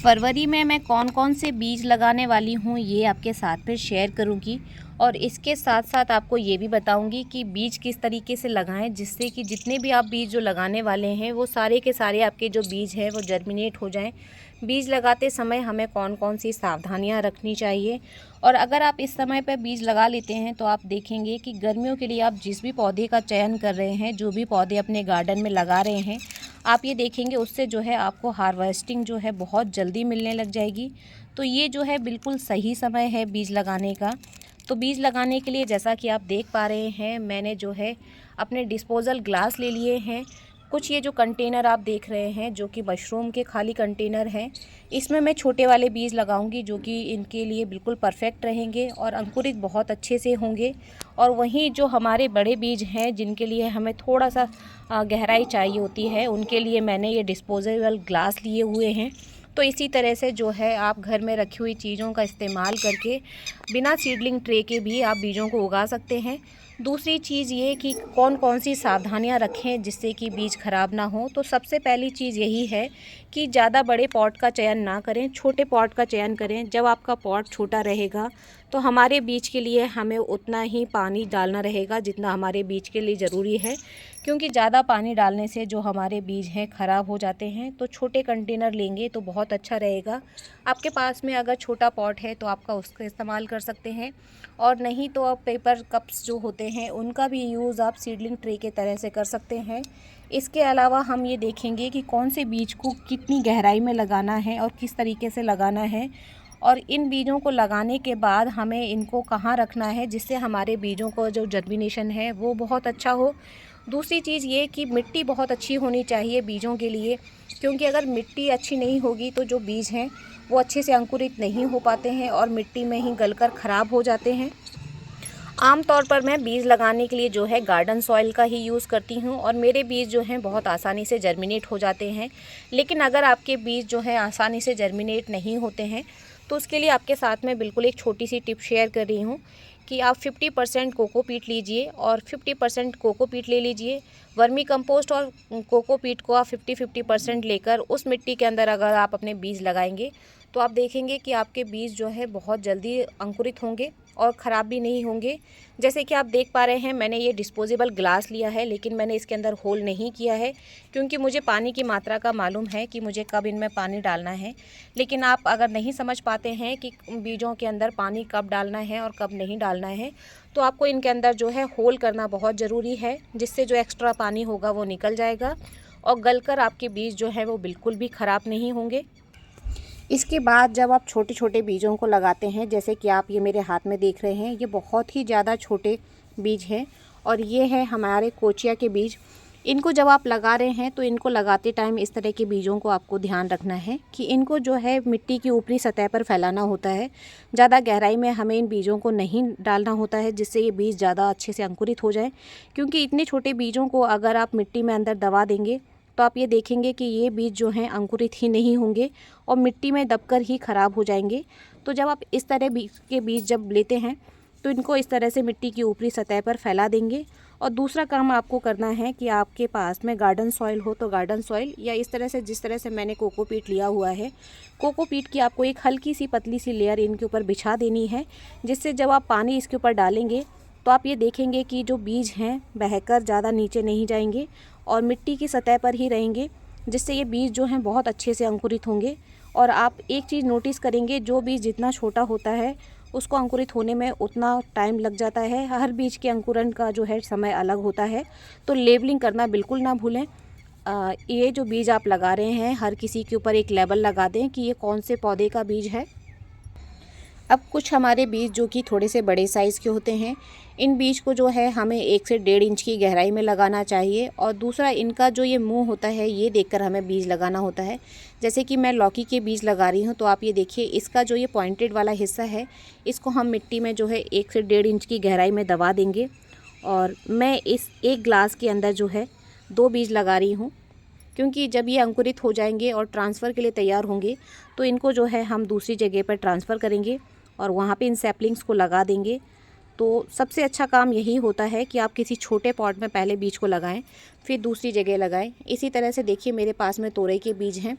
फरवरी में मैं कौन कौन से बीज लगाने वाली हूँ ये आपके साथ में शेयर करूँगी और इसके साथ साथ आपको ये भी बताऊँगी कि बीज किस तरीके से लगाएं जिससे कि जितने भी आप बीज जो लगाने वाले हैं वो सारे के सारे आपके जो बीज हैं वो जर्मिनेट हो जाएं। बीज लगाते समय हमें कौन कौन सी सावधानियां रखनी चाहिए और अगर आप इस समय पर बीज लगा लेते हैं तो आप देखेंगे कि गर्मियों के लिए आप जिस भी पौधे का चयन कर रहे हैं, जो भी पौधे अपने गार्डन में लगा रहे हैं, आप ये देखेंगे उससे जो है आपको हार्वेस्टिंग जो है बहुत जल्दी मिलने लग जाएगी। तो ये जो है बिल्कुल सही समय है बीज लगाने का। तो बीज लगाने के लिए जैसा कि आप देख पा रहे हैं, मैंने जो है अपने डिस्पोज़ल ग्लास ले लिए हैं। कुछ ये जो कंटेनर आप देख रहे हैं जो कि मशरूम के खाली कंटेनर हैं, इसमें मैं छोटे वाले बीज लगाऊंगी जो कि इनके लिए बिल्कुल परफेक्ट रहेंगे और अंकुरित बहुत अच्छे से होंगे। और वहीं जो हमारे बड़े बीज हैं जिनके लिए हमें थोड़ा सा गहराई चाहिए होती है, उनके लिए मैंने ये डिस्पोजेबल ग्लास लिए हुए हैं। तो इसी तरह से जो है आप घर में रखी हुई चीज़ों का इस्तेमाल करके बिना सीडलिंग ट्रे के भी आप बीजों को उगा सकते हैं। दूसरी चीज़ ये कि कौन कौन सी सावधानियां रखें जिससे कि बीज ख़राब ना हो। तो सबसे पहली चीज़ यही है कि ज़्यादा बड़े पॉट का चयन ना करें, छोटे पॉट का चयन करें। जब आपका पॉट छोटा रहेगा तो हमारे बीज के लिए हमें उतना ही पानी डालना रहेगा जितना हमारे बीज के लिए ज़रूरी है, क्योंकि ज़्यादा पानी डालने से जो हमारे बीज हैं ख़राब हो जाते हैं। तो छोटे कंटेनर लेंगे तो बहुत अच्छा रहेगा। आपके पास में अगर छोटा पॉट है तो आपका उसका इस्तेमाल कर सकते हैं, और नहीं तो आप पेपर कप्स जो होते हैं उनका भी यूज़ आप सीडलिंग ट्रे के तरह से कर सकते हैं। इसके अलावा हम ये देखेंगे कि कौन से बीज को कितनी गहराई में लगाना है और किस तरीके से लगाना है, और इन बीजों को लगाने के बाद हमें इनको कहाँ रखना है जिससे हमारे बीजों को जो जर्मिनेशन है वो बहुत अच्छा हो। दूसरी चीज़ ये कि मिट्टी बहुत अच्छी होनी चाहिए बीजों के लिए, क्योंकि अगर मिट्टी अच्छी नहीं होगी तो जो बीज हैं वो अच्छे से अंकुरित नहीं हो पाते हैं और मिट्टी में ही गलकर ख़राब हो जाते हैं। आमतौर पर मैं बीज लगाने के लिए जो है गार्डन सॉइल का ही यूज़ करती हूँ और मेरे बीज जो हैं बहुत आसानी से जर्मिनेट हो जाते हैं। लेकिन अगर आपके बीज जो है आसानी से जर्मिनेट नहीं होते हैं तो उसके लिए आपके साथ में बिल्कुल एक छोटी सी टिप शेयर कर रही हूँ कि आप 50% कोकोपीट लीजिए और 50% कोकोपीट ले लीजिए। वर्मी कंपोस्ट और कोकोपीट को आप 50-50% लेकर उस मिट्टी के अंदर अगर आप अपने बीज लगाएंगे तो आप देखेंगे कि आपके बीज जो है बहुत जल्दी अंकुरित होंगे और ख़राब भी नहीं होंगे। जैसे कि आप देख पा रहे हैं, मैंने ये डिस्पोजेबल ग्लास लिया है लेकिन मैंने इसके अंदर होल नहीं किया है, क्योंकि मुझे पानी की मात्रा का मालूम है कि मुझे कब इनमें पानी डालना है। लेकिन आप अगर नहीं समझ पाते हैं कि बीजों के अंदर पानी कब डालना है और कब नहीं डालना है, तो आपको इनके अंदर जो है होल करना बहुत ज़रूरी है, जिससे जो एक्स्ट्रा पानी होगा वो निकल जाएगा और गलकर आपके बीज जो है वो बिल्कुल भी ख़राब नहीं होंगे। इसके बाद जब आप छोटे छोटे बीजों को लगाते हैं, जैसे कि आप ये मेरे हाथ में देख रहे हैं, ये बहुत ही ज़्यादा छोटे बीज हैं और ये है हमारे कोचिया के बीज। इनको जब आप लगा रहे हैं तो इनको लगाते टाइम इस तरह के बीजों को आपको ध्यान रखना है कि इनको जो है मिट्टी की ऊपरी सतह पर फैलाना होता है। ज़्यादा गहराई में हमें इन बीजों को नहीं डालना होता है जिससे ये बीज ज़्यादा अच्छे से अंकुरित हो जाए, क्योंकि इतने छोटे बीजों को अगर आप मिट्टी में अंदर दबा देंगे तो आप ये देखेंगे कि ये बीज जो हैं अंकुरित ही नहीं होंगे और मिट्टी में दबकर ही ख़राब हो जाएंगे। तो जब आप इस तरह बीज जब लेते हैं तो इनको इस तरह से मिट्टी की ऊपरी सतह पर फैला देंगे। और दूसरा काम आपको करना है कि आपके पास में गार्डन सॉइल हो तो गार्डन सॉइल, या इस तरह से जिस तरह से मैंने कोकोपीट लिया हुआ है, कोकोपीट की आपको एक हल्की सी पतली सी लेयर इनके ऊपर बिछा देनी है, जिससे जब आप पानी इसके ऊपर डालेंगे तो आप ये देखेंगे कि जो बीज हैं बहकर ज़्यादा नीचे नहीं जाएंगे और मिट्टी की सतह पर ही रहेंगे, जिससे ये बीज जो हैं बहुत अच्छे से अंकुरित होंगे। और आप एक चीज़ नोटिस करेंगे, जो बीज जितना छोटा होता है उसको अंकुरित होने में उतना टाइम लग जाता है। हर बीज के अंकुरण का जो है समय अलग होता है, तो लेबलिंग करना बिल्कुल ना भूलें। ये जो बीज आप लगा रहे हैं हर किसी के ऊपर एक लेबल लगा दें कि ये कौन से पौधे का बीज है। अब कुछ हमारे बीज जो कि थोड़े से बड़े साइज़ के होते हैं, इन बीज को जो है हमें 1 से 1.5 इंच की गहराई में लगाना चाहिए। और दूसरा, इनका जो ये मुंह होता है ये देखकर हमें बीज लगाना होता है। जैसे कि मैं लौकी के बीज लगा रही हूँ तो आप ये देखिए, इसका जो ये पॉइंटेड वाला हिस्सा है इसको हम मिट्टी में जो है 1 से 1.5 इंच की गहराई में दबा देंगे। और मैं इस एक ग्लास के अंदर जो है 2 बीज लगा रही हूँ, क्योंकि जब ये अंकुरित हो जाएंगे और ट्रांसफ़र के लिए तैयार होंगे तो इनको जो है हम दूसरी जगह पर ट्रांसफ़र करेंगे और वहाँ पे इन सैपलिंग्स को लगा देंगे। तो सबसे अच्छा काम यही होता है कि आप किसी छोटे पॉट में पहले बीज को लगाएं, फिर दूसरी जगह लगाएं। इसी तरह से देखिए मेरे पास में तोरई के बीज हैं,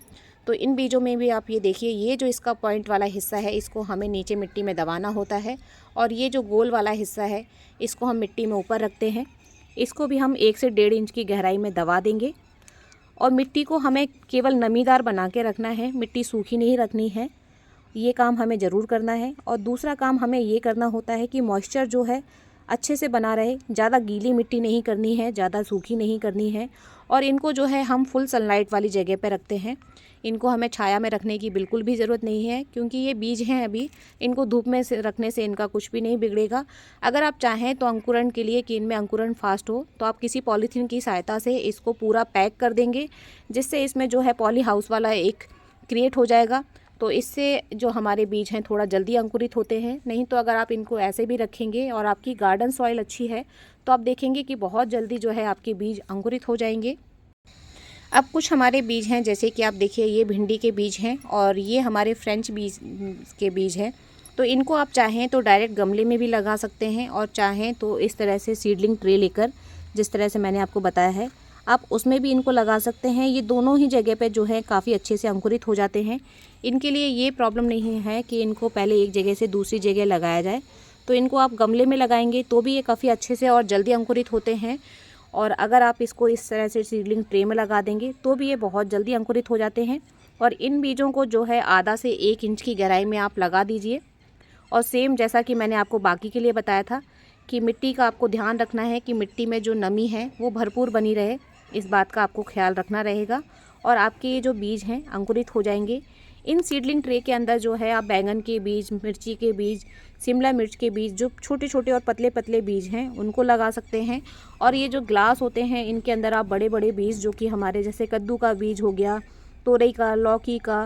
तो इन बीजों में भी आप ये देखिए, ये जो इसका पॉइंट वाला हिस्सा है इसको हमें नीचे मिट्टी में दबाना होता है, और ये जो गोल वाला हिस्सा है इसको हम मिट्टी में ऊपर रखते हैं। इसको भी हम 1 से 1.5 इंच की गहराई में दबा देंगे। और मिट्टी को हमें केवल नमीदार बना के रखना है, मिट्टी सूखी नहीं रखनी है। ये काम हमें ज़रूर करना है। और दूसरा काम हमें ये करना होता है कि मॉइस्चर जो है अच्छे से बना रहे। ज़्यादा गीली मिट्टी नहीं करनी है, ज़्यादा सूखी नहीं करनी है। और इनको जो है हम फुल सनलाइट वाली जगह पे रखते हैं। इनको हमें छाया में रखने की बिल्कुल भी ज़रूरत नहीं है, क्योंकि ये बीज हैं अभी, इनको धूप में से रखने से इनका कुछ भी नहीं बिगड़ेगा। अगर आप चाहें तो अंकुरण के लिए, कि इनमें अंकुरण फास्ट हो, तो आप किसी पॉलीथीन की सहायता से इसको पूरा पैक कर देंगे, जिससे इसमें जो है पॉली हाउस वाला एक क्रिएट हो जाएगा। तो इससे जो हमारे बीज हैं थोड़ा जल्दी अंकुरित होते हैं। नहीं तो अगर आप इनको ऐसे भी रखेंगे और आपकी गार्डन सॉइल अच्छी है तो आप देखेंगे कि बहुत जल्दी जो है आपके बीज अंकुरित हो जाएंगे। अब कुछ हमारे बीज हैं, जैसे कि आप देखिए ये भिंडी के बीज हैं और ये हमारे फ्रेंच बीज के बीज हैं। तो इनको आप चाहें तो डायरेक्ट गमले में भी लगा सकते हैं, और चाहें तो इस तरह से सीडलिंग ट्रे लेकर, जिस तरह से मैंने आपको बताया है, आप उसमें भी इनको लगा सकते हैं। ये दोनों ही जगह पे जो है काफ़ी अच्छे से अंकुरित हो जाते हैं। इनके लिए ये प्रॉब्लम नहीं है कि इनको पहले एक जगह से दूसरी जगह लगाया जाए। तो इनको आप गमले में लगाएंगे तो भी ये काफ़ी अच्छे से और जल्दी अंकुरित होते हैं। और अगर आप इसको इस तरह से सीडलिंग ट्रे में लगा देंगे तो भी ये बहुत जल्दी अंकुरित हो जाते हैं। और इन बीजों को जो है आधा से 1 इंच की गहराई में आप लगा दीजिए। और सेम जैसा कि मैंने आपको बाकी के लिए बताया था कि मिट्टी का आपको ध्यान रखना है कि मिट्टी में जो नमी है वो भरपूर बनी रहे, इस बात का आपको ख्याल रखना रहेगा। और आपके ये जो बीज हैं अंकुरित हो जाएंगे। इन सीडलिंग ट्रे के अंदर जो है आप बैंगन के बीज, मिर्ची के बीज, शिमला मिर्च के बीज, जो छोटे छोटे और पतले पतले बीज हैं उनको लगा सकते हैं। और ये जो ग्लास होते हैं इनके अंदर आप बड़े बड़े बीज, जो कि हमारे जैसे कद्दू का बीज हो गया, तोरई का, लौकी का,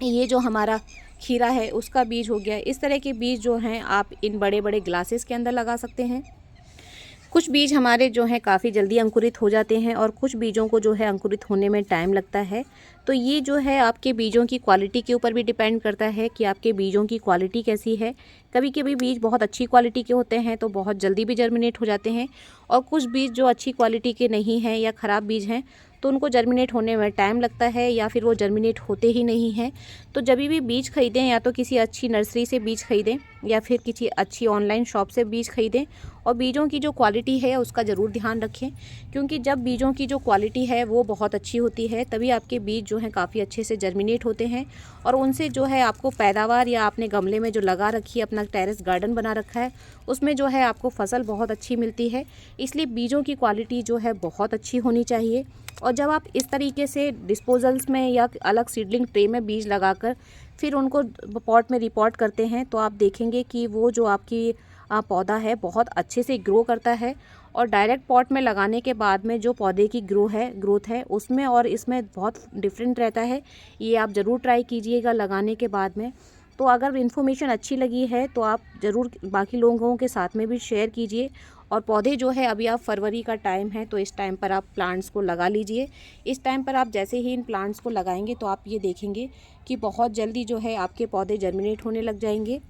ये जो हमारा खीरा है उसका बीज हो गया, इस तरह के बीज जो हैं आप इन बड़े बड़े ग्लासेस के अंदर लगा सकते हैं। कुछ बीज हमारे जो हैं काफ़ी जल्दी अंकुरित हो जाते हैं और कुछ बीजों को जो है अंकुरित होने में टाइम लगता है। तो ये जो है आपके बीजों की क्वालिटी के ऊपर भी डिपेंड करता है कि आपके बीजों की क्वालिटी कैसी है। कभी कभी बीज बहुत अच्छी क्वालिटी के होते हैं तो बहुत जल्दी भी जर्मिनेट हो जाते हैं, और कुछ बीज जो अच्छी क्वालिटी के नहीं हैं या ख़राब बीज हैं तो उनको जर्मिनेट होने में टाइम लगता है, या फिर वो जर्मिनेट होते ही नहीं हैं। तो जब भी बीज खरीदें या तो किसी अच्छी नर्सरी से बीज खरीदें या फिर किसी अच्छी ऑनलाइन शॉप से बीज खरीदें, और बीजों की जो क्वालिटी है उसका ज़रूर ध्यान रखें, क्योंकि जब बीजों की जो क्वालिटी है वो बहुत अच्छी होती है तभी आपके बीज जो हैं काफ़ी अच्छे से जर्मिनेट होते हैं, और उनसे जो है आपको पैदावार, या आपने गमले में जो लगा रखी है, अपना टेरेस गार्डन बना रखा है, उसमें जो है आपको फसल बहुत अच्छी मिलती है। इसलिए बीजों की क्वालिटी जो है बहुत अच्छी होनी चाहिए। और जब आप इस तरीके से डिस्पोजल्स में या अलग सीडलिंग ट्रे में बीज लगाकर फिर उनको पॉट में रिपोर्ट करते हैं तो आप देखेंगे कि वो जो आपकी पौधा है बहुत अच्छे से ग्रो करता है। और डायरेक्ट पॉट में लगाने के बाद में जो पौधे की ग्रोथ है उसमें और इसमें बहुत डिफरेंट रहता है। ये आप ज़रूर ट्राई कीजिएगा लगाने के बाद में। तो अगर इन्फॉर्मेशन अच्छी लगी है तो आप ज़रूर बाकी लोगों के साथ में भी शेयर कीजिए। और पौधे जो है, अभी आप फरवरी का टाइम है तो इस टाइम पर आप प्लांट्स को लगा लीजिए। इस टाइम पर आप जैसे ही इन प्लांट्स को लगाएंगे तो आप ये देखेंगे कि बहुत जल्दी जो है आपके पौधे जर्मिनेट होने लग जाएंगे।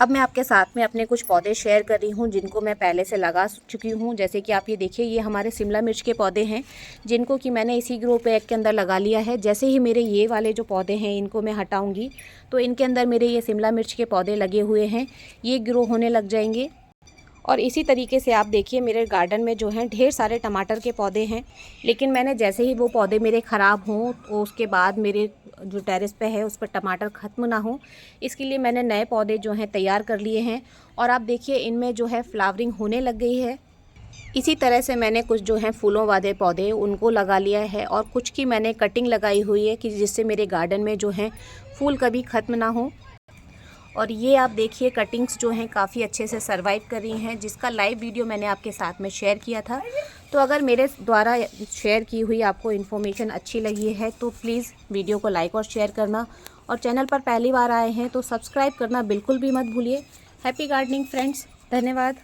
अब मैं आपके साथ में अपने कुछ पौधे शेयर कर रही हूँ जिनको मैं पहले से लगा चुकी हूँ। जैसे कि आप ये देखिए, ये हमारे शिमला मिर्च के पौधे हैं जिनको कि मैंने इसी ग्रो बैग के अंदर लगा लिया है। जैसे ही मेरे ये वाले जो पौधे हैं इनको मैं हटाऊँगी तो इनके अंदर मेरे ये शिमला मिर्च के पौधे लगे हुए हैं, ये ग्रो होने लग जाएंगे। और इसी तरीके से आप देखिए मेरे गार्डन में जो हैं ढेर सारे टमाटर के पौधे हैं, लेकिन मैंने जैसे ही वो पौधे मेरे ख़राब हों तो उसके बाद मेरे जो टेरेस पे है उस पर टमाटर ख़त्म ना हो, इसके लिए मैंने नए पौधे जो हैं तैयार कर लिए हैं। और आप देखिए इनमें जो है फ्लावरिंग होने लग गई है। इसी तरह से मैंने कुछ जो हैं फूलों वाले पौधे उनको लगा लिया है, और कुछ की मैंने कटिंग लगाई हुई है कि जिससे मेरे गार्डन में जो हैं फूल कभी ख़त्म ना हो। और ये आप देखिए कटिंग्स जो हैं काफ़ी अच्छे से सरवाइव कर रही हैं, जिसका लाइव वीडियो मैंने आपके साथ में शेयर किया था। तो अगर मेरे द्वारा शेयर की हुई आपको इन्फॉर्मेशन अच्छी लगी है तो प्लीज़ वीडियो को लाइक और शेयर करना, और चैनल पर पहली बार आए हैं तो सब्सक्राइब करना बिल्कुल भी मत भूलिए। हैप्पी गार्डनिंग फ्रेंड्स, धन्यवाद।